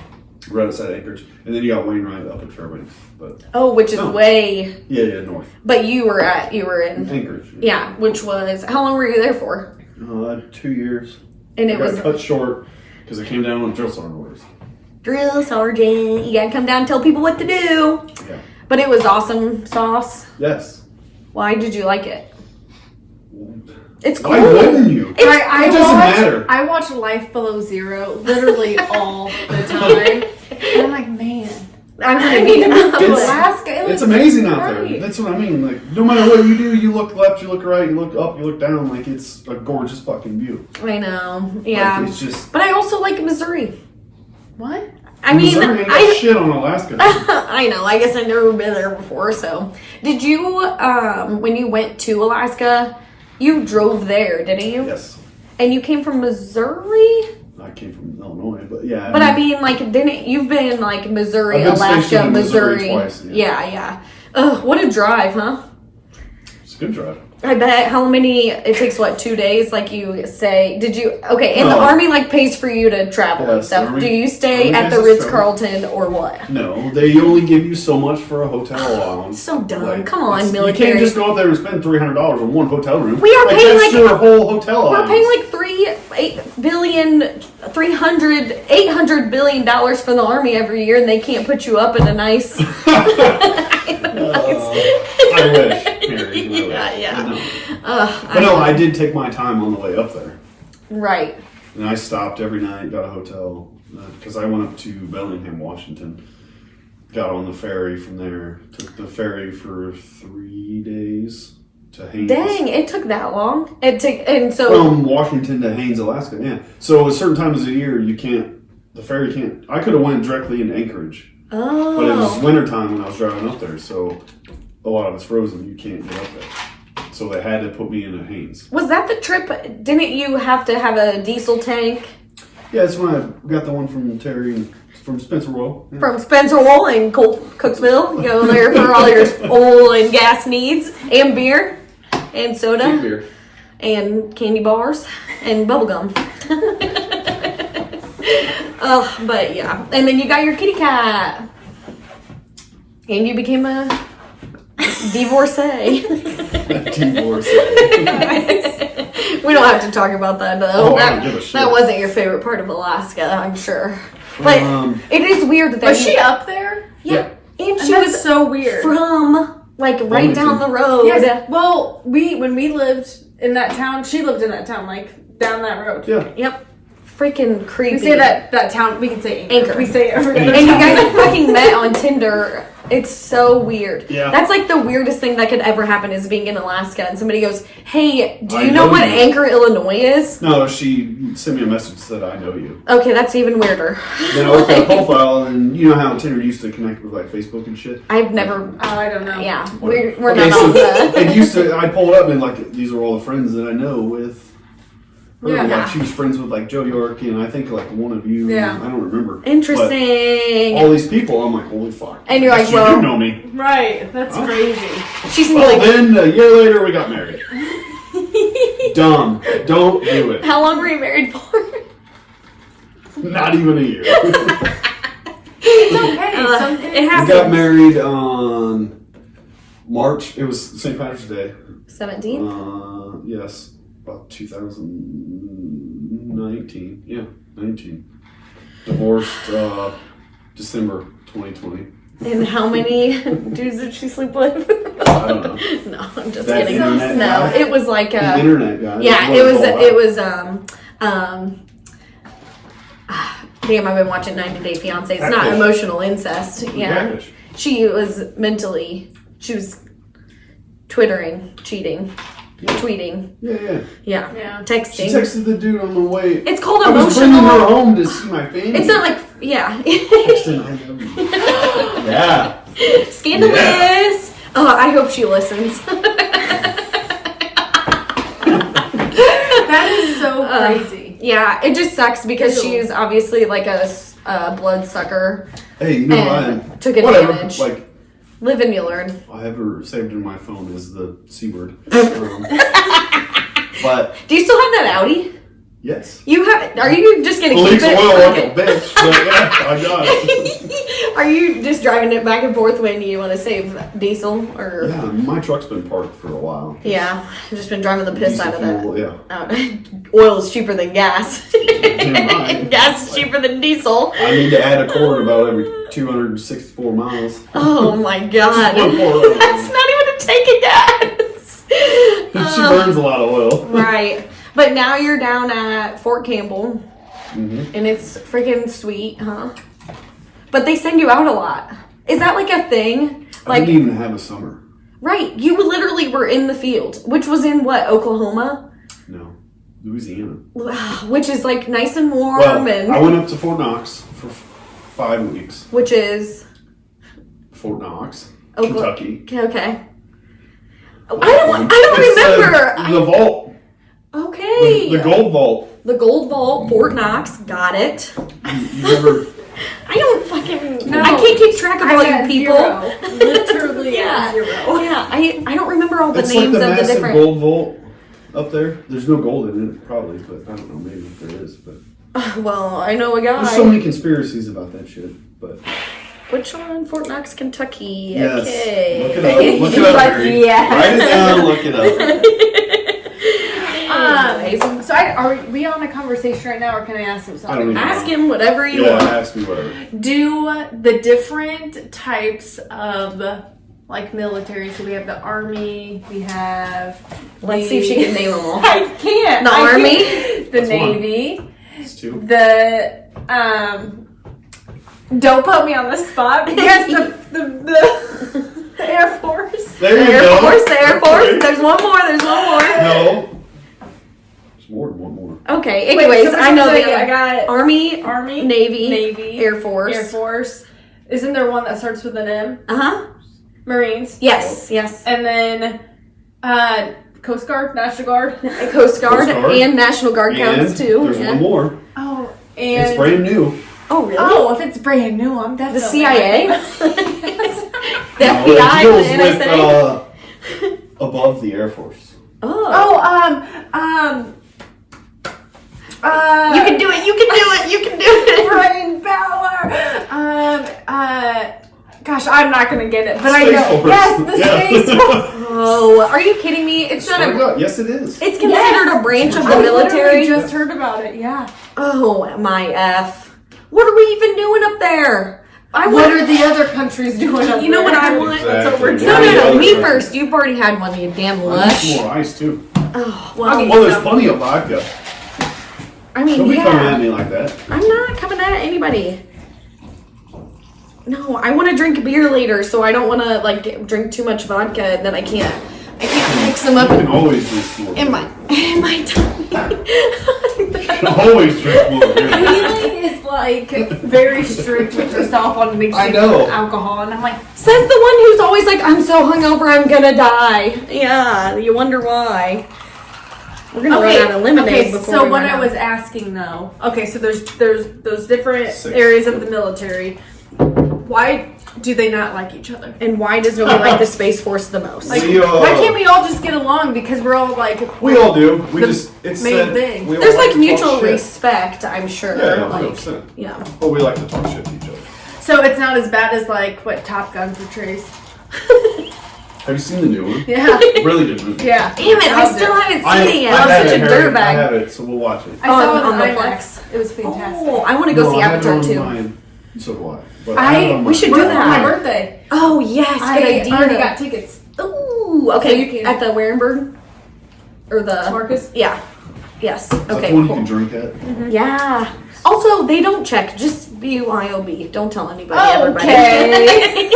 right outside Anchorage, and then you got Wainwright up at Fairbanks. But Oh, which is No. way. yeah, north But you were in. Anchorage. Yeah, which was how long were you there for? 2 years. And I it got was cut short because I came down on drill sergeant orders. drill sergeant. You gotta come down and tell people what to do. Yeah. But it was awesome sauce. Yes. Why did you like it? It's cool. Why wouldn't you? It's- It doesn't matter. I watch Life Below Zero literally all the time. And I'm like, man, I need to move to It's- Alaska. It's amazing out Right. there. That's what I mean. Like, no matter what you do, you look left, you look right, you look up, you look down. Like, it's a gorgeous fucking view. I know. Yeah. Like, it's just. But I also like Missouri. What? I mean, Missouri ain't got shit on Alaska. I know. I guess I've never been there before. So, did you, when you went to Alaska, you drove there, didn't you? Yes. And you came from Missouri? I came from Illinois, but yeah. But I mean, like, didn't you've been like Missouri, I've been Alaska, stationed in Missouri Missouri? twice, Yeah. Ugh, what a drive, huh? It's a good drive. I bet. How many? It takes what, 2 days? Like you say? Did you? Okay, and the No. Army like pays for you to travel and Yes, stuff. Army- Do you stay Army at pays the us Ritz travel. Carlton or what? No, they only give you so much for a hotel allowance. So dumb. Like, Come on, it's- military. You can't just go up there and spend $300 on one hotel room. We are like, paying, that's like- your whole hotel We're allowance. paying like $800 billion for the Army every year, and they can't put you up in a nice. I wish. Harry, I wish. Yeah. But no, I did take my time on the way up there. Right. And I stopped every night, got a hotel, because I went up to Bellingham, Washington. Got on the ferry from there. Took the ferry for 3 days to Haines. Dang, it took that long. And so From Washington to Haines, Alaska, yeah. So at certain times of the year, the ferry can't. I could have went directly into Anchorage. oh. But it was wintertime when I was driving up there, so a lot of it's frozen. You can't get up there. So they had to put me in a Haines. Was that the trip? Didn't you have to have a diesel tank Yeah, that's when I got the one from Terry, from Spencer Royal. Yeah. from Spencer Oil in Cooksville? You go there for all your oil and gas needs, and beer, and soda, Cheap beer. and candy bars, and bubble gum. But yeah, and then you got your kitty cat, and you became a divorcee. Divorce. We don't have to talk about that though. Oh, I don't give a shit. That wasn't your favorite part of Alaska, I'm sure. But it is weird that Was she up there? Yeah, and And she that's was so weird. from like right Wilmington. down the road. Yes. Well, when we lived in that town, she lived in that town, like down that road. Yeah. Yep, freaking creepy. We say that town. We can say Anchor. Anchor. We say every Anchor. other And you town. guys fucking met on Tinder. It's so weird. Yeah. That's like the weirdest thing that could ever happen is being in Alaska and somebody goes, "Hey, do I you know know what you." Anchor, Illinois is?" No, she sent me a message that said I know you. Okay, that's even weirder. Then I looked at her profile, and you know how Tinder used to connect with like Facebook and shit. I've never. Oh, I don't know. Yeah, we're Okay, not on so the. it used to. I pulled up and like these are all the friends that I know with. Yeah. Like she was friends with like Joe York and I think like one of you. Yeah. I don't remember. Interesting. But all these people, I'm like, holy fuck. And you're like, you well- do know me. Right. That's crazy. She's Well, like, then a year later we got married. Dumb. Don't do it. "How long were you married for?" Not even a year. It's okay. Something it We happens. got married on March. It was St. Patrick's Day. 17. Yes, about 2019. Yeah, 19. Divorced December 2020. And how many dudes did she sleep with? I don't know. No, I'm just That kidding. internet No, guy? it was like The internet guy. yeah, What it it's was all it about. was damn, I've been watching 90 Day Fiance. It's not Catfish. emotional incest. Yeah. Catfish. She was twittering, cheating, tweeting. Yeah. Yeah. Yeah. She Texting. texted the dude on the way. It's called I was bringing her emotional. home to see my family. It's not like yeah. Texting, I love you. Yeah. Scandalous. Oh, I hope she listens. That is so crazy. Yeah, it just sucks because Ew. she's obviously like a blood sucker. Hey, you know And what? took Whatever. advantage. Like, Live and you learn. I have her saved in my phone as the C word. But Do you still have that Audi? yes. You have? Are you just gonna keep Leaks it? oil like Okay. a bitch. But yeah, I got it. Are you just driving it back and forth when you want to save diesel or? Yeah, my truck's been parked for a while. Yeah, I've just been driving the piss Diesel out of it. fuel, yeah. Oil is cheaper than gas. Damn right. Gas is cheaper than diesel. I need to add a cord about every 264 miles. Oh my god. One more. That's not even a tank of gas. She burns a lot of oil. Right. But now you're down at Fort Campbell, Mhm. and it's freaking sweet, huh? But they send you out a lot. Is that like a thing? I Like, didn't even have a summer. right, you literally were in the field, which was in what, Oklahoma? No, Louisiana. Which is like nice and warm Well, and... I went up to Fort Knox for 5 weeks. Which is... Fort Knox, Oklahoma. Kentucky. Okay. I don't remember. The vault. Okay. The gold vault. The Gold Vault, Fort Knox, got it. You never... I don't fucking... No, I can't keep track of all you people. Literally Yeah. at 0. Yeah, I don't remember all the It's names like the of the massive different... gold vault up there. There's no gold in it, probably, but I don't know. Maybe there is, but Well, I know a guy. there's so many conspiracies about that shit. But Which one? Fort Knox, Kentucky. yes, Okay. look it up. Look it up, Like, Mary. yeah. Write it down. Look it up. Anyways, So are we on a conversation right now, or can I ask him I don't something? even ask know. him whatever you Yeah, want. ask me whatever. Do the different types of like military? So we have the Army. We have. Let's see if she can name them all. I can't. The I Army? can't. The That's one. Navy. It's two. The Don't put me on the spot. Yes, the Air Force. There The you Air go. Force, the Air Force. Okay. There's one more, No. There's more than one more. Okay, anyways, Wait, so I know which ones the I got Army, Army, Navy, Air Force. Air Force. Isn't there one that starts with an M? Uh-huh. Marines. Yes, yes. And then Coast Guard, National Guard. Coast Guard, Coast Guard. and National Guard counts And too. there's Yeah. one more. Oh, It's and brand new. Oh, really? oh, if it's brand new, I'm The definitely CIA? not. The No, FBI, it deals the with, NSA? above the Air Force. Oh, You can do it, you can do it, you can do it. brain power. Gosh, I'm not gonna get it, but I Space know. Force. Yes, the Yeah. Space Force. Oh, are you kidding me? It's not Straight a... up. Yes, it is. It's considered a branch of the I military. literally just heard about it. Yeah. Oh, my F. What are we even doing up there? What are the other countries doing up You know what there? I want? Exactly. No, me first. You've already had one, you damn I need lush. some more ice, too. Oh, well, Well, there's plenty of vodka. I mean, Don't be coming at yeah. me like that. I'm not coming at anybody. No, I want to drink beer later, so I don't want to like drink too much vodka, and then I can't mix them up You can always drink more. in my tummy. You can always drink more beer. Hayley is like very strict with herself on mixing I know. alcohol, and I'm like, Says the one who's always like, I'm so hungover, I'm gonna die. Yeah, you wonder why. We're gonna run out of lemonade before so we what run I out. was asking though, okay, so there's those different 6. areas of the military. Why do they not like each other? And why does nobody like the Space Force the most? Like, We, why can't we all just get along? Because we're all like, We all do. We The just, it's main that thing. we all There's like to talk mutual shit. respect, I'm sure. Yeah, like, 100%. yeah. But we like to talk shit to each other. so it's not as bad as like what Top Gun portrays. Have you seen the new one? Yeah, Really good movie. yeah. Damn it, I Loved still it. haven't I seen it yet. have I'm such a it, Harry. I dirtbag. have it, so we'll watch it. I saw it on on the IMAX. It was fantastic. Oh, I want to go No, see I have it Avatar on 2. mine. So do I. But I have it on we should mine. do For that. my birthday. Oh, yes, good I idea. already got tickets. Ooh, okay. So you can- At the Warenberg? Or the... Marcus? Yeah. Yes. Is that Okay, the one cool. you can drink at? Yeah. Also, they don't check. Just BYOB. Don't tell anybody. Everybody. Okay.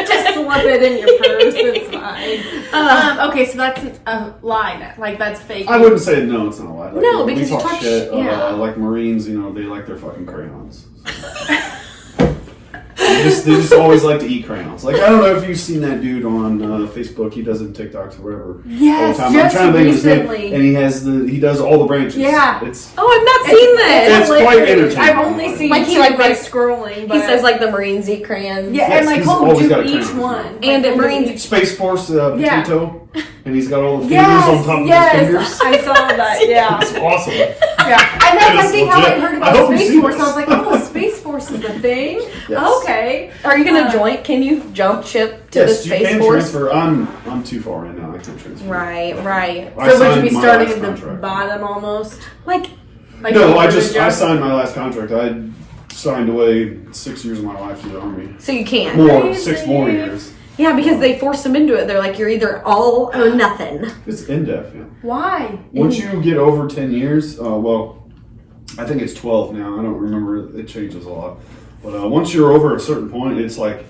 Just slip it in your purse. It's fine. Okay, so that's a lie. Now. Like that's fake. I wouldn't say no, it's not a lie. Like, No, we because you talk shit. yeah. Like Marines, you know, they like their fucking crayons. They just always like to eat crayons. Like I don't know if you've seen that dude on Facebook. He does it in TikToks or whatever. Yes, all the time. just I'm trying to think of his name, recently. and he does all the branches. Yeah. It's Oh, I've not seen this. It's quite hilarious. entertaining. I've only seen Like, he, two like, by makes- scrolling. But He says like the Marines eat crayons. yeah, Yes, and like he's he'll always do got a each crown. one. And Like, at Marines- each- Space Force Yeah. potato, and he's got all the fingers Yes, on top of yes, his fingers. I saw that. Yeah, It's awesome. yeah. And that's I It's think how I legit. heard I about hope you Space see Force. this. I was like, oh, Space Force is a thing. Yes. Okay. Are you gonna Uh, join? Can you jump ship to the Yes, you Space can Force? transfer. I'm too far right now. I can't transfer. Right, right. I So would you signed be my starting last at the contract. bottom almost? Like, Like No, you I would signed my last contract. I signed away 6 years of my life to the Army. so you can't. More, Crazy. 6 more years. Yeah, because they force them into it. They're like, you're either all or nothing. It's in depth, yeah. Why? Once you get over 10 years, well, I think it's 12 now. I don't remember. It changes a lot. But once you're over a certain point, it's like,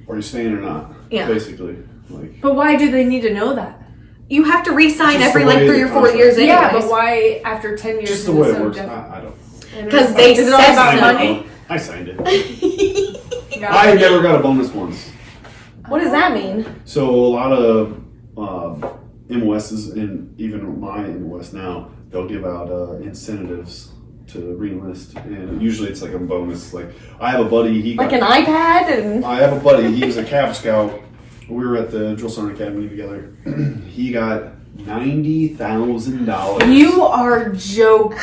are you staying or not? Yeah. Basically, like. But why do they need to know that? You have to re-sign Just every the like way 3 or the 4 contract- years anyways. Yeah, but why after 10 years? Just the is way it it so works. different? I don't. Because they Is it all said about so. money? I signed it. Got I it. never got a bonus once. What does that mean? So a lot of MOSs, and even my MOS now, they'll give out incentives to re-enlist, and usually it's like a bonus. Like I have a buddy, Like an iPad and I have a buddy, he was a Cab Scout. We were at the Drill Sergeant Academy together. He got $90,000. You are joking.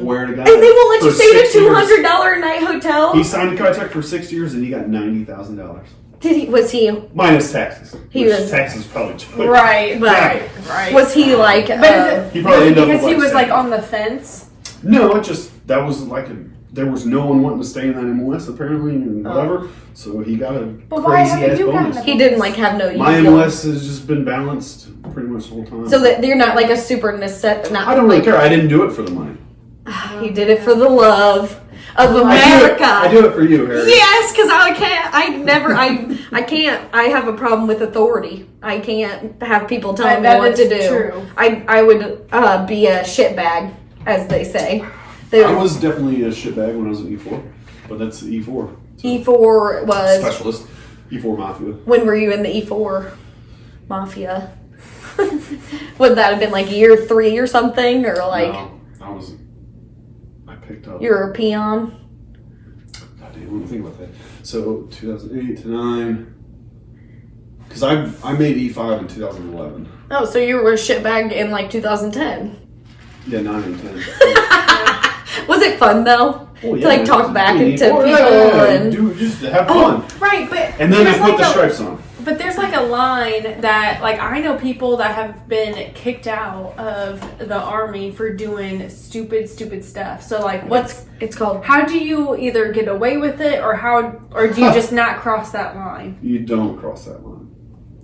Swear to God. and they won't let you For stay in a 6 years. $200 a night hotel. He signed a contract for 6 years and he got $90,000. Did he? Was he? Minus taxes. He which was- taxes probably took. Right, Right. right. Was he like? But is it He probably ended up because with he like was like 70. on the fence? No, it just, that was like there was no one wanting to stay in that MOS apparently and whatever. So he got a But why crazy haven't ass you gotten bonus. a He didn't like have no. My yield. MOS has just been balanced pretty much the whole time. So that you're not like a super necessary. Not I don't really like, care. I didn't do it for the money. He did it for the love of I America. do it for you, Harry. Yes, because I can't. I can't. I have a problem with authority. I can't have people telling me That what to is do. true. I would be a shitbag, as they say. I was definitely a shitbag when I was in E4, but that's E4. So E4 was. specialist. E4 Mafia. When were you in the E4 Mafia? Would that have been like year 3 or something, or like No, I picked up. you're a peon? God damn, let me think about that. So 2008 to 9. Because I made E5 in 2011. Oh, so you were a shitbag in like 2010. Yeah, 9 and 10. Was it fun though? Oh, To like talk back Yeah, into yeah, people yeah. and Do just have fun. Right, but And then I there's put the like a- stripes on. But there's like a line that, like, I know people that have been kicked out of the army for doing stupid stuff. So, like, it's called. how do you either get away with it, or do you just not cross that line? You don't cross that line.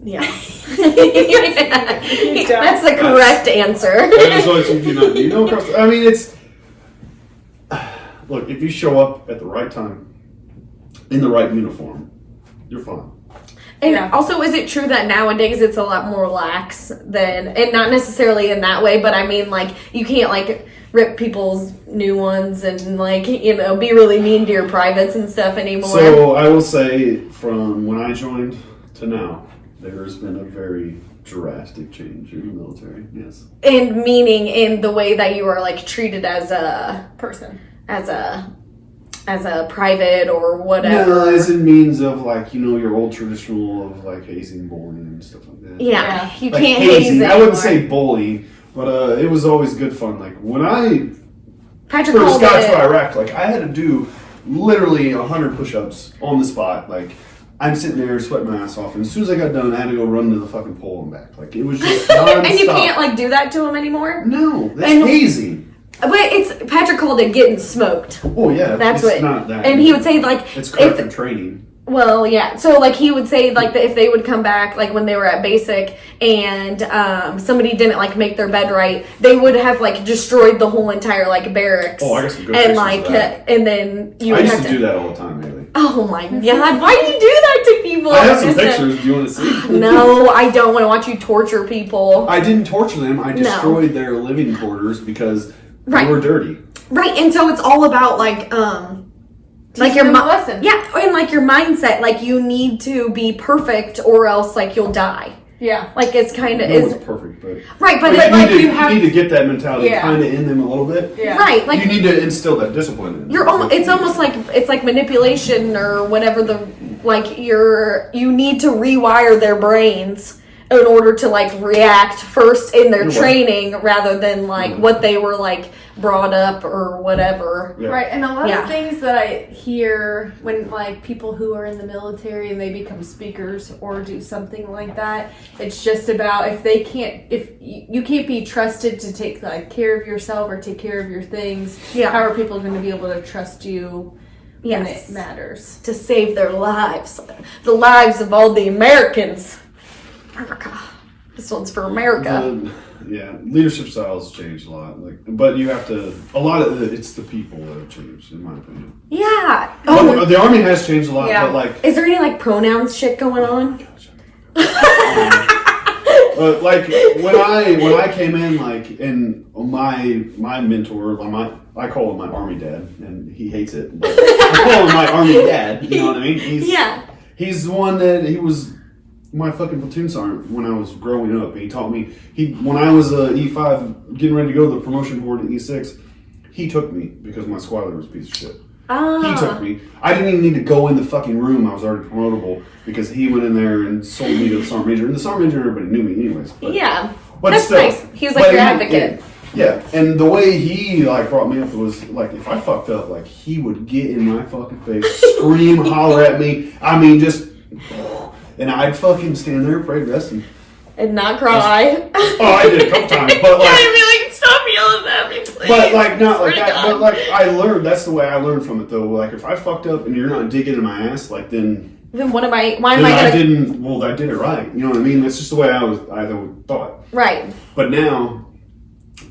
Yeah. That's the correct answer. That is what you do not do. You don't cross. I mean, it's. Look, if you show up at the right time, in the right uniform, you're fine. And Yeah. also, is it true that nowadays it's a lot more lax than, and not necessarily in that way, but I mean, like, you can't, like, rip people's new ones and, like, you know, be really mean to your privates and stuff anymore. So I will say, from when I joined to now, there has been a very drastic change in the military. Yes. And meaning in the way that you are, like, treated as a private or whatever. No, as in means of like your old traditional of like hazing, bullying, and stuff like that. Yeah, you Like can't hazing. haze I wouldn't anymore. say bullying, but it was always good fun. Like when I Patrick first called got it. to Iraq, like I had to do literally 100 push-ups on the spot. Like I'm sitting there sweating my ass off, and as soon as I got done, I had to go run to the fucking pole and back. Like it was just nonstop. And you can't like do that to him anymore. No, that's And- hazing. But it's Patrick called it getting smoked. Oh yeah, That's it's what. not that. And he would say like, it's if, corrective training. well, yeah. So like he would say like that if they would come back like when they were at basic and somebody didn't like make their bed right, they would have like destroyed the whole entire like barracks. Oh, I got some good and pictures like of that. and then you I would used have to do that all the time, Hayley. Oh my god! Why do you do that to people? I have some Just, pictures. Do you want to see? No, I don't want to watch you torture people. I didn't torture them. I No. destroyed their living quarters because Right. they were dirty. Right, and so it's all about like Teach your them a lesson. yeah, and like your mindset, like you need to be perfect or else like you'll die. Yeah. Like it's kind of No one's is perfect, but right, but you, it, need like to, you you have need to get that mentality Yeah. kind of in them a little bit. Yeah. right, like You need to instill that discipline in them. you're almost, it's almost like it's like manipulation or whatever the like you need to rewire their brains in order to like react first in their You're right. training rather than like what they were like brought up or whatever. Yeah. Right, and a lot Yeah. of things that I hear when like people who are in the military and they become speakers or do something like that, it's just about if you can't be trusted to take like care of yourself or take care of your things. Yeah. How are people going to be able to trust you when Yes. it matters? To save their lives, the lives of all the Americans. America. This one's for America. Yeah, leadership styles change a lot. Like, but you have to. A lot of it's the people that have changed, in my opinion. Yeah. But the Army has changed a lot. Yeah. But like, Is there any like pronouns shit going on? like when I came in, like, and my mentor, I call him my Army dad, and he hates it. But I call him my Army dad. You know what I mean? He's the one that he was my fucking platoon sergeant when I was growing up. He taught me. When I was a E5 getting ready to go to the promotion board at E6, he took me because my squad leader was a piece of shit. He took me. I didn't even need to go in the fucking room. I was already promotable because he went in there and sold me to the sergeant major. And the sergeant major, everybody knew me anyways. But, but that's still, nice. He was like your advocate. Yeah, and the way he like brought me up was like if I fucked up, like he would get in my fucking face, scream, holler at me. I mean, just, and I'd fucking stand there, pray to rest, and not cry. I did a couple times, but like. I'd be like, stop yelling at me, please. But like not like that. But like I learned. That's the way I learned from it, though. Like if I fucked up and you're not digging in my ass, like then what am I? Why am then I gonna? I did it right. You know what I mean? That's just the way I thought. Right. But now,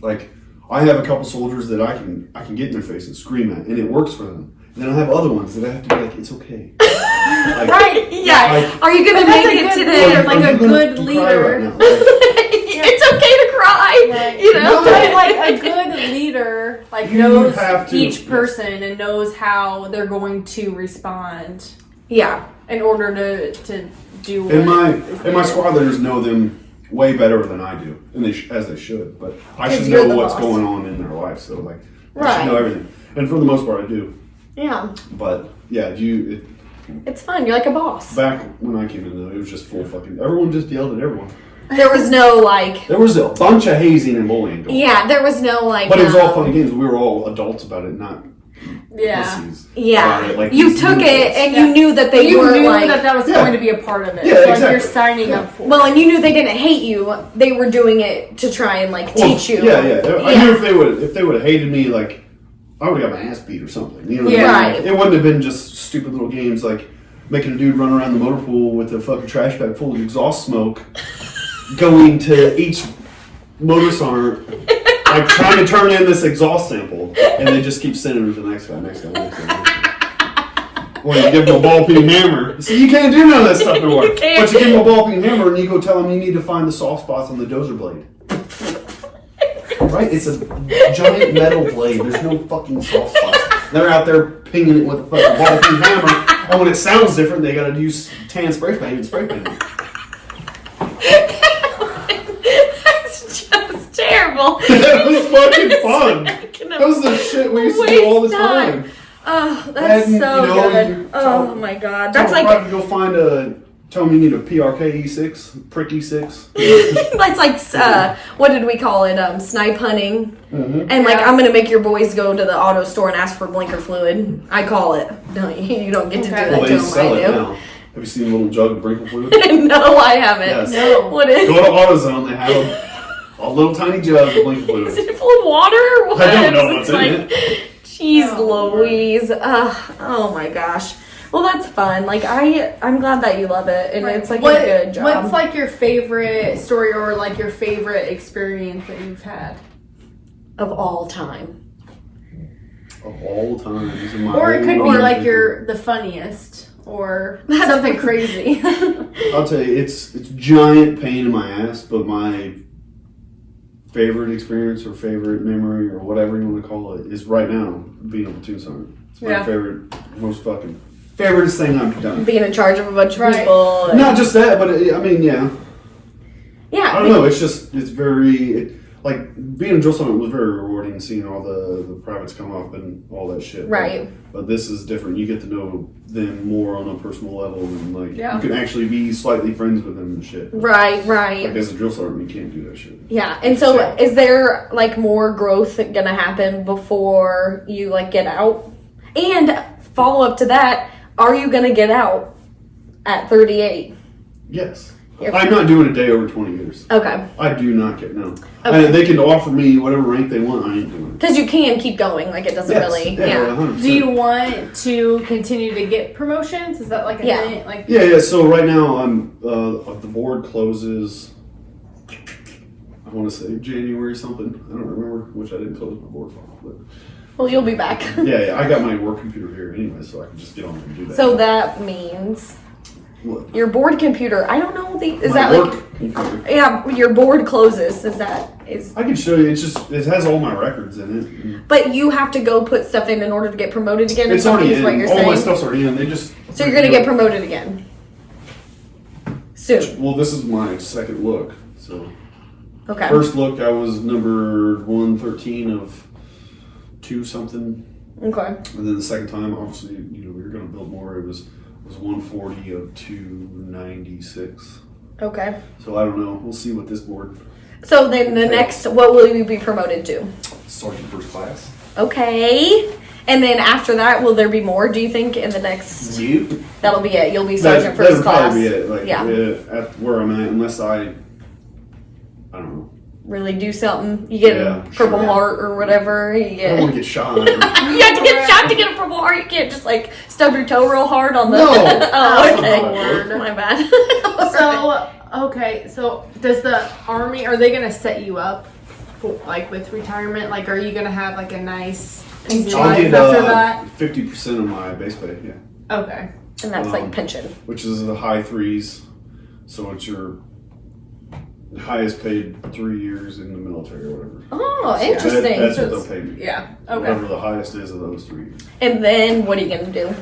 like I have a couple soldiers that I can get in their face and scream at, and it works for them. And then I have other ones that I have to be like, it's okay. Like, right. Yeah. Like, are you gonna make it to the? Like a good leader. Right now? It's okay to cry. Right. You know, But like a good leader, like You knows have to, each yes. person and knows how they're going to respond yeah. in order to do. What And my is and my there. squad leaders know them way better than I do, and as they should. But I 'Cause should you're know the what's boss. going on in their life. So like, I Right. should know everything. And for the most part, I do. Yeah. But yeah, It's fun. You're like a boss. back when I came in, though, it was just full fucking. Everyone just yelled at everyone. There was no like. There was a bunch of hazing and bullying going on. Yeah, there was no like. But it was all fun and games. We were all adults about it, not Yeah. pussies. Yeah, about it. Like you these took new it kids. and you knew that they You were knew like. that was Yeah. going to be a part of it. Yeah, so like exactly. you're signing Yeah. up for. Well, and you knew they didn't hate you. They were doing it to try and like Well, teach you. Yeah. I knew if they would have hated me, like I would have got my ass beat or something. You know what I mean? Right. Like, it wouldn't have been just stupid little games like making a dude run around the motor pool with a fucking trash bag full of exhaust smoke, going to each motor sergeant, like trying to turn in this exhaust sample, and they just keep sending it to the next guy. Or you give him a ball peen hammer. See, you can't do none of that stuff anymore. You can't. But you give him a ball peen hammer and you go tell him you need to find the soft spots on the dozer blade. Right? It's a giant metal blade. There's no fucking soft spots. They're out there pinging it with a fucking ball peen hammer. And when it sounds different, they gotta use tan spray paint and spray paint it. That's just terrible. That was fucking fun. That was the shit we used to do all the time. Oh, that's And, so you know, good. you Oh tell- my god, Tell that's them like to go find tell them you need a PRK E6, prick E6. that's like what did we call it? Snipe hunting. Mm-hmm. And like Yeah. I'm gonna make your boys go to the auto store and ask for blinker fluid. I call it. No, you don't get to do Okay. that Well, to they them. sell I it do. now. Have you seen a little jug of Brinkle fluid? No, I haven't. Yes. No. What is? Go to AutoZone. They have a little tiny jug of Brinkle fluid. Is it full of water or what? I don't know It's what's in like, jeez Oh, Louise. Oh my gosh. Well, that's fun. Like I'm glad that you love it, and Right. it's like What- a good job. What's like your favorite story or like your favorite experience that you've had? of all time. Of all times in my Or it could whole be life. like the funniest or something crazy. I'll tell you, it's giant pain in my ass, but my favorite experience or favorite memory or whatever you want to call it is right now being a platoon sergeant. It's my Yeah. favorite, most fucking favoriteest thing I've done. Being in charge of a bunch of Right. people. and- Not just that, but I mean, yeah. yeah. I don't know. It's very like being a drill sergeant was very rewarding, seeing all the privates come up and all that shit. Right. But this is different. You get to know them more on a personal level, and like Yeah. you can actually be slightly friends with them and shit. Right. Like as a drill sergeant, you can't do that shit. Yeah. And so, is there like more growth gonna happen before you like get out? And follow up to that, are you gonna get out at 38? Yes. You're- I'm not doing a day over 20 years. Okay. I do not get no. Okay. They can offer me whatever rank they want. I ain't doing it. Because you can keep going. Like it doesn't really. Yeah. Yeah. 100%. Do you want to continue to get promotions? Is that like a Yeah. thing? Like Yeah. So right now I'm the board closes. I want to say January or something. I don't remember, which I didn't close my board file. But Well, you'll be back. yeah, I got my work computer here anyway, so I can just get on and do that. So that means What? your board computer. I don't know is My that work like computer. yeah, your board closes. Is I can show you. It has all my records in it. but you have to go put stuff in order to get promoted again. It's already in. What you're All my saying. stuff's already in. They just. So you're gonna get promoted again soon. Well, this is my second look. So Okay. first look, I was number 113 of 2 something, Okay. and then the second time, obviously, we were going to build more. It was 140 of 296. Okay. So I don't know. We'll see what this board. So then the next, what will you be promoted to? Sergeant first class. Okay. And then after that, will there be more? Do you think in the next? You. That'll be it. You'll be sergeant first That'll class. probably be it. Like, Yeah. At where I'm at, unless I don't know. Really do something. You get Yeah, a Purple sure. Heart or whatever. You I get. don't want to get shot. You have to get shot to get a Purple Heart. You can't just like stub your toe real hard on the. No. Oh, okay. Lord. My bad. So, okay, so does the Army, are they going to set you up for, like with retirement? Like, are you going to have like a nice easy I'll life get after that? 50% of my base pay. Yeah. Okay. And that's like pension. Which is the high 3s. So it's your highest paid 3 years in the military or whatever. Oh, So interesting. that's what they'll pay me. Yeah. Okay. Whatever the highest is of those 3 years. And then what are you gonna do?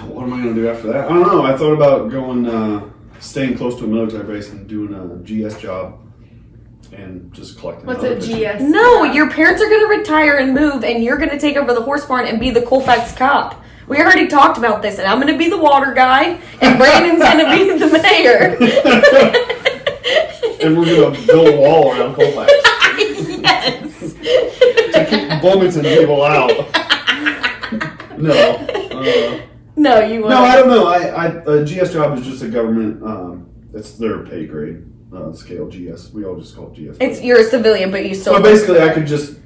What am I going to do after that? I don't know. I thought about going, staying close to a military base and doing a GS job and just collecting. What's other a pension. GS? No, your parents are gonna retire and move, and you're gonna take over the horse barn and be the Colfax cop. We already talked about this, and I'm gonna be the water guy, and Brandon's gonna be the mayor. And we're going to build a wall around Colfax Yes. to keep Bloomington people out. No. No, you won't. No, I don't know. A GS job is just a government. It's their pay grade scale. GS. We all just call it GS. It's you're a civilian, but you still. But basically, I could just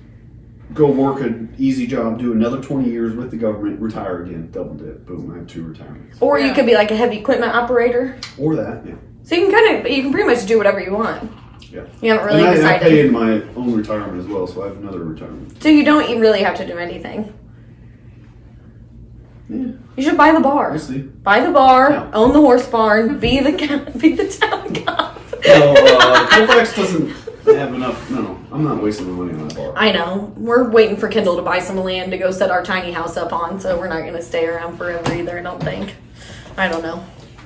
go work an easy job, do another 20 years with the government, retire again, double dip. Boom! I have 2 retirements. Or you could be like a heavy equipment operator. Or that. Yeah. So you can pretty much do whatever you want. Yeah. You haven't really and I decided. pay in my own retirement as well, so I have another retirement. So you don't really have to do anything. Yeah. You should buy the bar. We'll see. Buy the bar, Yeah. own the horse barn, be the town cop. No, Colfax doesn't have enough. No, I'm not wasting my money on that bar. I know. We're waiting for Kendall to buy some land to go set our tiny house up on, so we're not going to stay around forever either, I don't think. I don't know.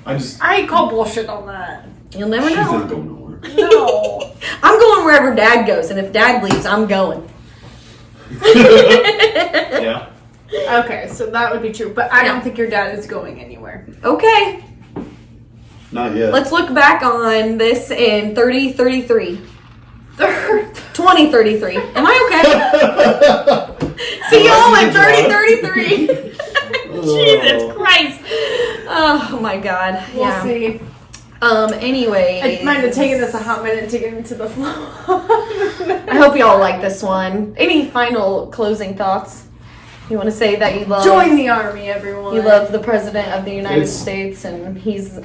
I call bullshit on that. You'll never She's know. not going nowhere. No. I'm going wherever Dad goes, and if Dad leaves, I'm going. Yeah. Okay, so that would be true, but I Yeah. don't think your dad is going anywhere. Okay. Not yet. Let's look back on this in 3033. 2033. Am I okay? See y'all in 3033. Jesus Christ. Oh my God. We'll Yeah. see. Anyway. It might have taken us a hot minute to get into the flow. I hope y'all like this one. Any final closing thoughts? You want to say that you love Join the Army, everyone. you love the President of the United It's- States, and he's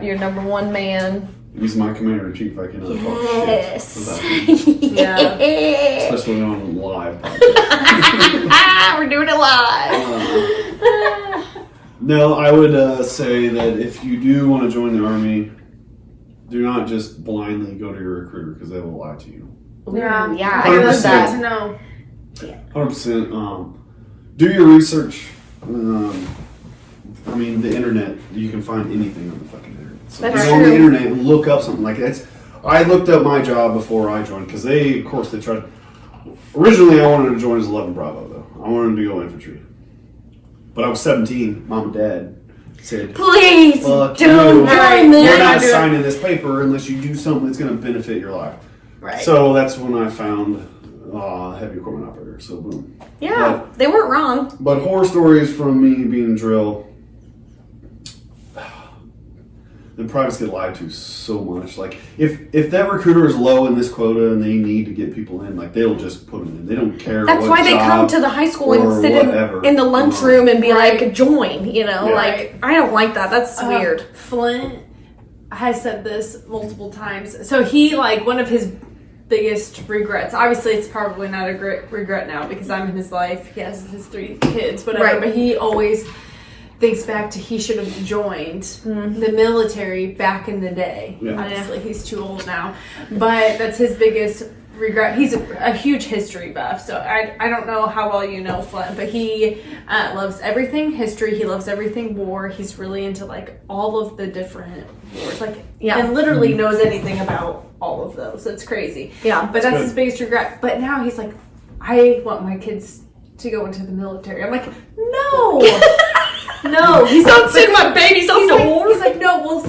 your number one man. He's my commander in chief. I cannot talk Yes. shit about him. Yeah. Especially on live podcast. We're doing it live. No, I would say that if you do want to join the Army, do not just blindly go to your recruiter because they will lie to you. Yeah. Yeah, I Okay, heard that's good that. to know. 100%. Do your research. I mean, the internet, you can find anything on the fucking internet. So That's get on the true. internet and look up something like that. I looked up my job before I joined because they tried. Originally, I wanted to join as 11 Bravo, though. I wanted to go infantry. But I was 17. Mom and Dad said, Please fuck don't you. join We're this. not signing this paper unless you do something that's going to benefit your life. Right. So that's when I found heavy equipment operator. So boom. Yeah, they weren't wrong. But horror stories from me being in drill. The privates get lied to so much. Like if that recruiter is low in this quota and they need to get people in, like they'll just put them in. They don't care. That's what why they job come to the high school or and sit whatever. in the lunchroom and be Right. like, join, you know? Yeah. Like, I don't like that. That's weird. Flint, has said this multiple times. So he, like, one of his biggest regrets, obviously it's probably not a great regret now because I'm in his life. He has his 3 kids, whatever. Right. But he always thinks back to he should have joined the military back in the day. Yeah. Honestly, he's too old now. But that's his biggest regret. He's a huge history buff, so I don't know how well you know Flint, but he loves everything history. He loves everything war. He's really into like all of the different wars, like and literally knows anything about all of those. It's crazy. Yeah, but that's his biggest regret. But now he's like, I want my kids to go into the military. I'm like, no. No, he's don't send my babies off to war. He's like, no, well,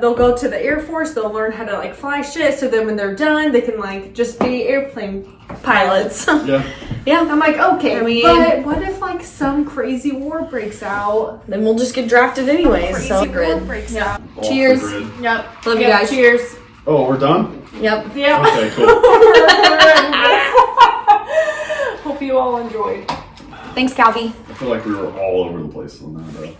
they'll go to the Air Force. They'll learn how to like fly shit. So then when they're done, they can like just be airplane pilots. Yeah. Yeah. I'm like, okay, I mean, but what if like some crazy war breaks out? Then we'll just get drafted anyways. Crazy So war good. breaks Yeah. out. Off the Cheers. grid. Yep. Love you guys. Cheers. Oh, we're done? Yep. Yep. Okay, cool. Hope you all enjoyed. Thanks, Calvi. I feel like we were all over the place on that, though.